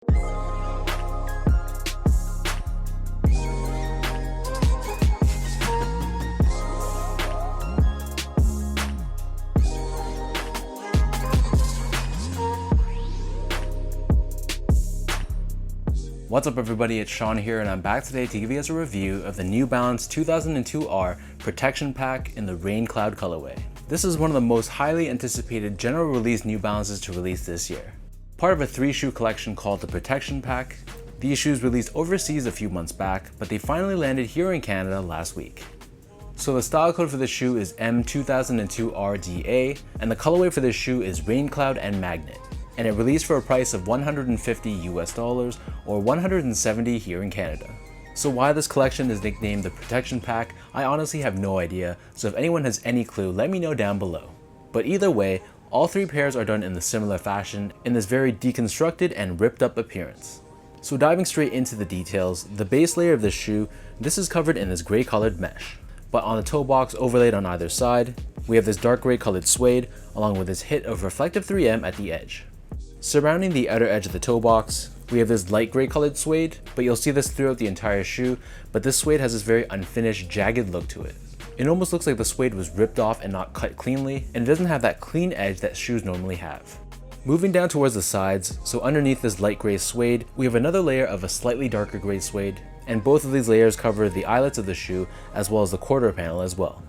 What's up everybody, it's Sean here and I'm back today to give you guys a review of the New Balance 2002R Protection Pack in the Rain Cloud colorway. This is one of the most highly anticipated general release New Balances to release this year. Part of a 3-shoe collection called the Protection Pack. These shoes released overseas a few months back, but they finally landed here in Canada last week. So the style code for this shoe is M2002RDA, and the colorway for this shoe is Rain Cloud and Magnet. And it released for a price of $150 US or $170 here in Canada. So why this collection is nicknamed the Protection Pack, I honestly have no idea, so if anyone has any clue, let me know down below. But either way, all 3 pairs are done in the similar fashion, in this very deconstructed and ripped up appearance. So diving straight into the details, the base layer of this shoe, this is covered in this gray colored mesh. But on the toe box overlaid on either side, we have this dark gray colored suede, along with this hit of reflective 3M at the edge. Surrounding the outer edge of the toe box, we have this light gray colored suede, but you'll see this throughout the entire shoe, but this suede has this very unfinished, jagged look to it. It almost looks like the suede was ripped off and not cut cleanly, and it doesn't have that clean edge that shoes normally have. Moving down towards the sides, so underneath this light gray suede, we have another layer of a slightly darker gray suede, and both of these layers cover the eyelets of the shoe as well as the quarter panel as well.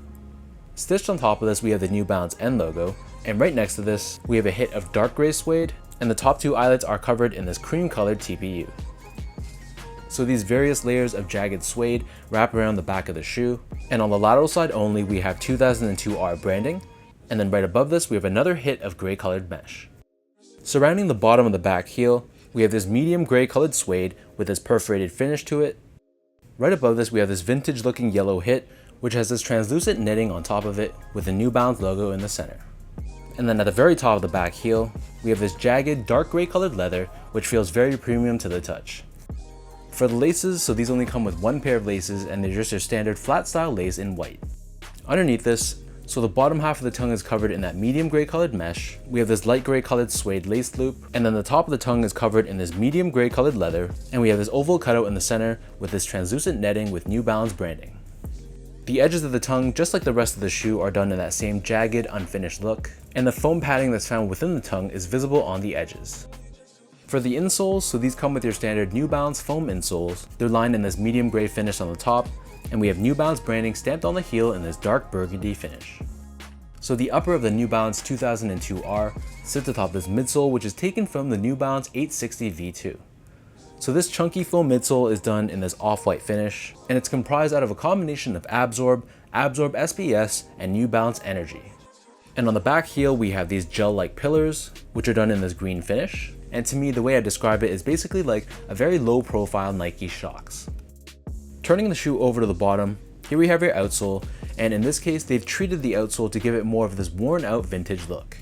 Stitched on top of this, we have the New Balance N logo, and right next to this, we have a hit of dark gray suede, and the top 2 eyelets are covered in this cream colored TPU. So these various layers of jagged suede wrap around the back of the shoe, and on the lateral side only we have 2002R branding, and then right above this we have another hit of gray colored mesh. Surrounding the bottom of the back heel, we have this medium gray colored suede with this perforated finish to it. Right above this we have this vintage looking yellow hit, which has this translucent netting on top of it with the New Balance logo in the center. And then at the very top of the back heel, we have this jagged dark gray colored leather, which feels very premium to the touch. For the laces, so these only come with 1 pair of laces and they're just your standard flat style lace in white. Underneath this, so the bottom half of the tongue is covered in that medium gray colored mesh, we have this light gray colored suede lace loop, and then the top of the tongue is covered in this medium gray colored leather, and we have this oval cutout in the center with this translucent netting with New Balance branding. The edges of the tongue, just like the rest of the shoe, are done in that same jagged, unfinished look, and the foam padding that's found within the tongue is visible on the edges. For the insoles, so these come with your standard New Balance foam insoles. They're lined in this medium gray finish on the top, and we have New Balance branding stamped on the heel in this dark burgundy finish. So the upper of the New Balance 2002R sits atop this midsole, which is taken from the New Balance 860 V2. So this chunky foam midsole is done in this off-white finish, and it's comprised out of a combination of Absorb SPS, and New Balance Energy. And on the back heel, we have these gel-like pillars, which are done in this green finish. And to me, the way I describe it is basically like a very low-profile Nike Shox. Turning the shoe over to the bottom, here we have your outsole, and in this case, they've treated the outsole to give it more of this worn-out vintage look.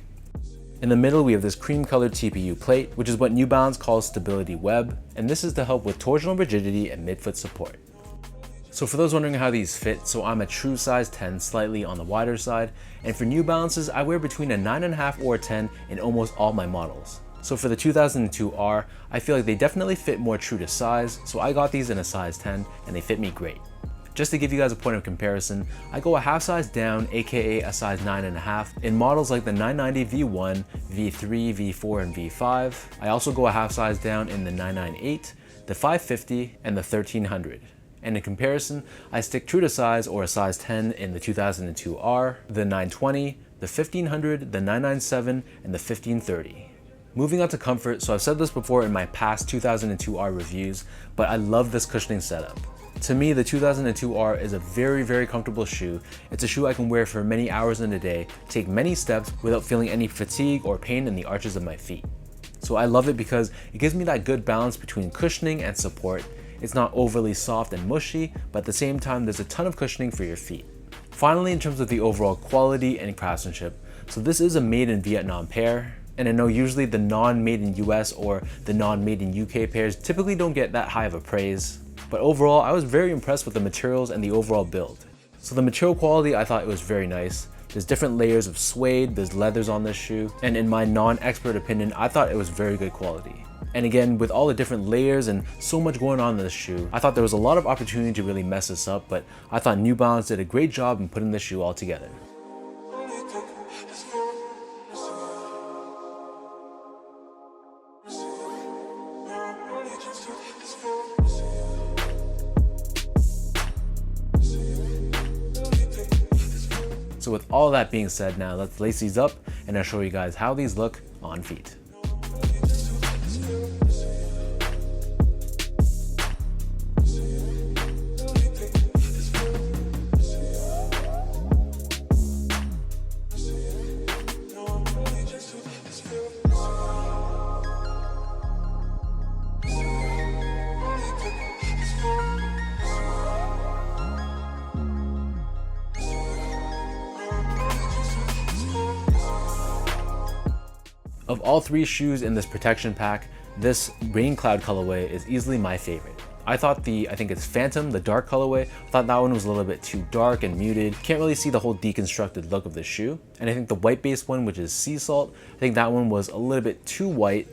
In the middle, we have this cream-colored TPU plate, which is what New Balance calls Stability Web, and this is to help with torsional rigidity and midfoot support. So for those wondering how these fit, so I'm a true size 10, slightly on the wider side, and for New Balances, I wear between a 9.5 or a 10 in almost all my models. So for the 2002R, I feel like they definitely fit more true to size, so I got these in a size 10, and they fit me great. Just to give you guys a point of comparison, I go a half size down, aka a size 9.5, in models like the 990 V1, V3, V4, and V5. I also go a half size down in the 998, the 550, and the 1300. And in comparison, I stick true to size or a size 10 in the 2002R, the 920, the 1500, the 997, and the 1530. Moving on to comfort, so I've said this before in my past 2002R reviews, but I love this cushioning setup. To me, the 2002R is a very comfortable shoe. It's a shoe I can wear for many hours in a day, take many steps without feeling any fatigue or pain in the arches of my feet. So I love it because it gives me that good balance between cushioning and support. It's not overly soft and mushy, but at the same time, there's a ton of cushioning for your feet. Finally, in terms of the overall quality and craftsmanship, so this is a made in Vietnam pair. And I know usually the non-made in US or the non-made in UK pairs typically don't get that high of a praise. But overall, I was very impressed with the materials and the overall build. So the material quality, I thought it was very nice. There's different layers of suede, there's leathers on this shoe, and in my non-expert opinion, I thought it was very good quality. And again, with all the different layers and so much going on in this shoe, I thought there was a lot of opportunity to really mess this up, but I thought New Balance did a great job in putting this shoe all together. So with all that being said, now let's lace these up and I'll show you guys how these look on feet. Of all three shoes in this protection pack, this Rain Cloud colorway is easily my favorite. I think it's Phantom, the dark colorway. I thought that one was a little bit too dark and muted. Can't really see the whole deconstructed look of the shoe. And I think the white base one, which is Sea Salt, I think that one was a little bit too white.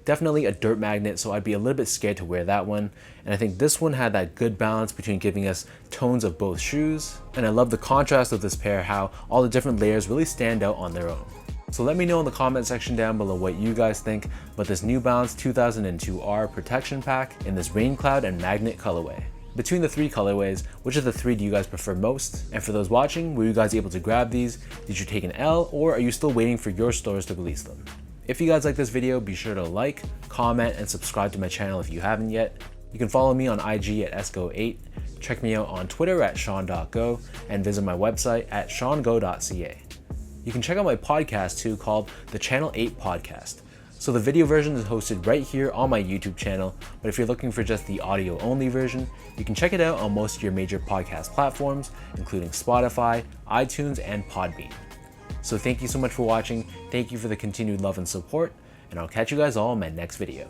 Definitely a dirt magnet, so I'd be a little bit scared to wear that one. And I think this one had that good balance between giving us tones of both shoes. And I love the contrast of this pair, how all the different layers really stand out on their own. So let me know in the comment section down below what you guys think about this New Balance 2002R protection pack in this Rain Cloud and Magnet colorway. Between the three colorways, which of the three do you guys prefer most? And for those watching, were you guys able to grab these? Did you take an L, or are you still waiting for your stores to release them? If you guys like this video, be sure to like, comment, and subscribe to my channel if you haven't yet. You can follow me on IG at esco8, check me out on Twitter at sean.go, and visit my website at seango.ca. You can check out my podcast too, called the Channel 8 Podcast. So the video version is hosted right here on my YouTube channel, but if you're looking for just the audio only version, you can check it out on most of your major podcast platforms, including Spotify, iTunes, and Podbean. So thank you so much for watching, thank you for the continued love and support, and I'll catch you guys all in my next video.